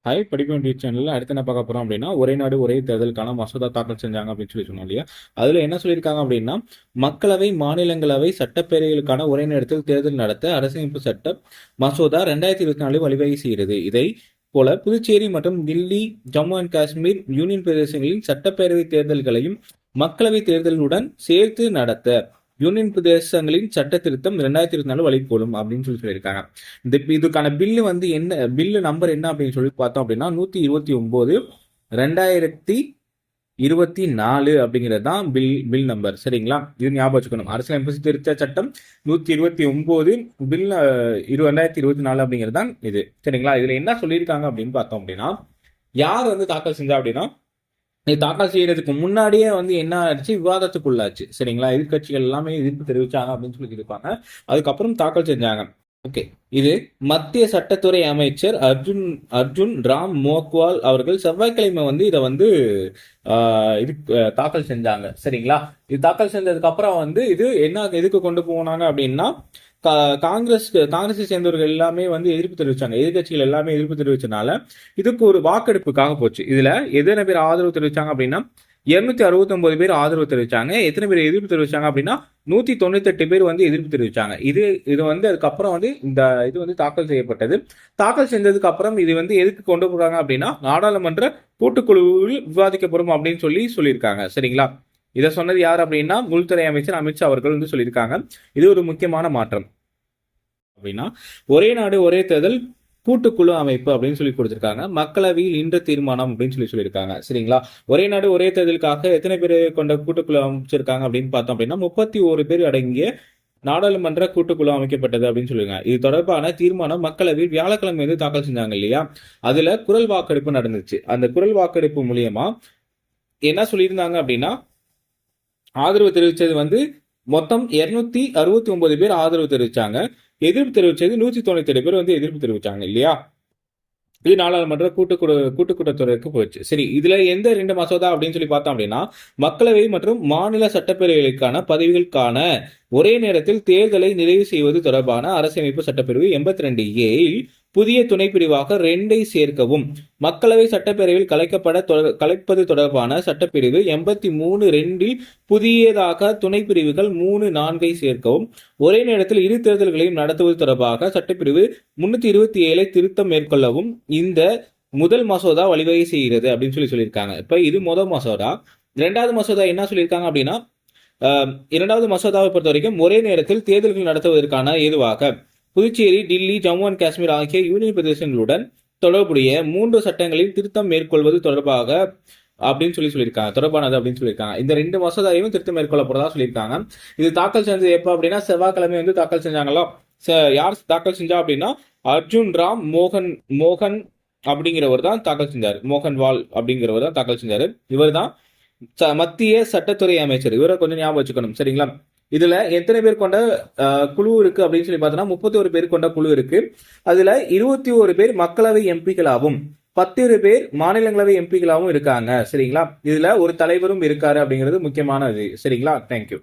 Hi படிக்க வேண்டிய சேனல்ல அடுத்து என்ன பார்க்க போறோம் அப்படின்னா, ஒரே நாடு ஒரே தேர்தலுக்கான மசோதா தாக்கல் செஞ்சாங்க அப்படின்னு சொல்லி சொன்னோம் இல்லையா? அதுல என்ன சொல்லியிருக்காங்க அப்படின்னா, மக்களவை, மாநிலங்களவை, சட்டப்பேரவைகளுக்கான ஒரே நேரத்தில் தேர்தல் நடத்த அரசமைப்பு சட்ட மசோதா 2024 வழிவகை செய்கிறது. இதை போல புதுச்சேரி மற்றும் தில்லி, ஜம்மு அண்ட் காஷ்மீர் யூனியன் பிரதேசங்களின் சட்டப்பேரவை தேர்தல்களையும் மக்களவை தேர்தலுடன் சேர்த்து நடத்த யூனியன் பிரதேசங்களின் சட்ட திருத்தம் 2024 வழிகோலும் அப்படின்னு சொல்லியிருக்காங்க. இதுக்கான பில்லு வந்து என்ன, பில்லு நம்பர் என்ன அப்படின்னு சொல்லி பார்த்தோம் அப்படின்னா 129 2024 அப்படிங்கிறது தான் பில் நம்பர். சரிங்களா? இது ஞாபகம் வச்சுக்கணும். அரசியலமைப்பு திருத்த சட்டம் 129 பில் 2024 அப்படிங்கிறது தான் இது. சரிங்களா? இதுல என்ன சொல்லியிருக்காங்க அப்படின்னு பார்த்தோம் அப்படின்னா, யார் வந்து தாக்கல் செஞ்சா அப்படின்னா, தாக்கல் செய்யறதுக்கு முன்னாடியே வந்து என்ன ஆச்சு, விவாதத்துக்குள்ளாச்சு. சரிங்களா? எதிர்கட்சிகள் எல்லாமே எதிர்ப்பு தெரிவிச்சாங்க அப்படின்னு சொல்லி இருப்பாங்க. அதுக்கப்புறம் தாக்கல் செஞ்சாங்க. ஓகே. இது மத்திய சட்டத்துறை அமைச்சர் அர்ஜுன் அர்ஜுன் ராம் மோக்வால் அவர்கள் செவ்வாய்க்கிழமை வந்து இதை வந்து இது தாக்கல் செஞ்சாங்க. சரிங்களா? இது தாக்கல் செஞ்சதுக்கு அப்புறம் வந்து இது என்ன எதுக்கு கொண்டு போனாங்க அப்படின்னா, காங்கிரஸை சேர்ந்தவர்கள் எல்லாமே வந்து எதிர்ப்பு தெரிவிச்சாங்க. எதிர்கட்சிகள் எல்லாமே எதிர்ப்பு தெரிவிச்சனால இதுக்கு ஒரு வாக்கெடுப்புக்காக போச்சு. இதுல எத்தனை பேர் ஆதரவு தெரிவிச்சாங்க அப்படின்னா 269 பேர் ஆதரவு தெரிவிச்சாங்க. எத்தனை பேர் எதிர்ப்பு தெரிவிச்சாங்க அப்படின்னா 198 பேர் வந்து எதிர்ப்பு தெரிவிச்சாங்க. இது வந்து அதுக்கப்புறம் வந்து இந்த இது வந்து தாக்கல் செய்யப்பட்டது. தாக்கல் செஞ்சதுக்கு அப்புறம் இது வந்து எதுக்கு கொண்டு போறாங்க அப்படின்னா, நாடாளுமன்ற கூட்டுக்குழுவில் விவாதிக்கப்படும் அப்படின்னு சொல்லியிருக்காங்க. சரிங்களா? இதை சொன்னது யார் அப்படின்னா, உள்துறை அமைச்சர் அமித்ஷா அவர்கள் வந்து சொல்லியிருக்காங்க. இது ஒரு முக்கியமான மாற்றம். அப்படின்னா, ஒரே நாடு ஒரே தேர்தல் கூட்டுக்குழு அமைப்பு அப்படின்னு சொல்லி கொடுத்திருக்காங்க. மக்களவையில் இன்று தீர்மானம் அப்படின்னு சொல்லியிருக்காங்க. சரிங்களா? ஒரே நாடு ஒரே தேர்தலுக்காக எத்தனை பேர் கொண்ட கூட்டுக்குழு அமைச்சிருக்காங்க அப்படின்னு பார்த்தோம் அப்படின்னா 31 பேர் அடங்கிய நாடாளுமன்ற கூட்டுக்குழு அமைக்கப்பட்டது அப்படின்னு சொல்லுங்க. இது தொடர்பான தீர்மானம் மக்களவையில் வியாழக்கிழமை வந்து தாக்கல் செஞ்சாங்க இல்லையா? அதுல குரல் வாக்கெடுப்பு நடந்துச்சு. அந்த குரல் வாக்கெடுப்பு மூலியமா என்ன சொல்லியிருந்தாங்க அப்படின்னா, ஆதரவு தெரிவிச்சது வந்து மொத்தம் 269 பேர் ஆதரவு தெரிவிச்சாங்க. எதிர்ப்பு தெரிவிச்சது 197 பேர் வந்து எதிர்ப்பு தெரிவிச்சாங்க இல்லையா? இது நாடாளுமன்ற கூட்டத்தொடருக்கு போயிடுச்சு. சரி, இதுல எந்த 2 மசோதா அப்படின்னு சொல்லி பார்த்தோம் அப்படின்னா, மக்களவை மற்றும் மாநில சட்டப்பேரவைகளுக்கான பதவிகளுக்கான ஒரே நேரத்தில் தேர்தலை நிறைவு செய்வது தொடர்பான அரசியலமைப்பு சட்டப்பிரிவு 82A இல் புதிய துணை பிரிவாக 2 சேர்க்கவும், மக்களவை சட்டப்பேரவையில் கலைப்பது தொடர்பான சட்டப்பிரிவு 83(2) புதியதாக துணை பிரிவுகள் 3, 4 சேர்க்கவும், ஒரே நேரத்தில் இரு தேர்தல்களையும் நடத்துவது தொடர்பாக சட்டப்பிரிவு 327 திருத்தம் மேற்கொள்ளவும் இந்த முதல் மசோதா வழிவகை செய்கிறது அப்படின்னு சொல்லியிருக்காங்க. இப்ப இது முதல் மசோதா. இரண்டாவது மசோதா என்ன சொல்லியிருக்காங்க அப்படின்னா, இரண்டாவது மசோதாவை பொறுத்த வரைக்கும் ஒரே நேரத்தில் தேர்தல்கள் நடத்துவதற்கான ஏதுவாக புதுச்சேரி, டில்லி, ஜம்மு அண்ட் காஷ்மீர் ஆகிய யூனியன் பிரதேசங்களுடன் தொடர்புடைய 3 சட்டங்களில் திருத்தம் மேற்கொள்வது தொடர்பாக அப்படின்னு சொல்லியிருக்காங்க. தொடர்பானது அப்படின்னு சொல்லியிருக்காங்க. இந்த 2 மசோதாவையும் திருத்தம் மேற்கொள்ள போறதா சொல்லியிருக்காங்க. இது தாக்கல் செஞ்சது எப்ப அப்படின்னா, செவ்வாய்க்கிழமை வந்து தாக்கல் செஞ்சாங்களா? யார் தாக்கல் செஞ்சா அப்படின்னா, அர்ஜுன் ராம் மோகன் அப்படிங்கிறவர் தான் தாக்கல் செஞ்சாரு. மோகன்வால் அப்படிங்கிறவர் தான் தாக்கல் செஞ்சாரு. இவர் தான் மத்திய சட்டத்துறை அமைச்சர். இவரை கொஞ்சம் ஞாபகம் வச்சுக்கணும். சரிங்களா? இதுல எத்தனை பேர் கொண்ட குழு இருக்கு அப்படின்னு சொல்லி பார்த்தோம்னா 31 பேர் கொண்ட குழு இருக்கு. அதுல 21 பேர் மக்களவை எம்பிக்களாகவும் 10 பேர் மாநிலங்களவை எம்பிக்களாகவும் இருக்காங்க. சரிங்களா? இதுல ஒரு தலைவரும் இருக்காரு அப்படிங்கிறது முக்கியமானது. சரிங்களா? தேங்க்யூ.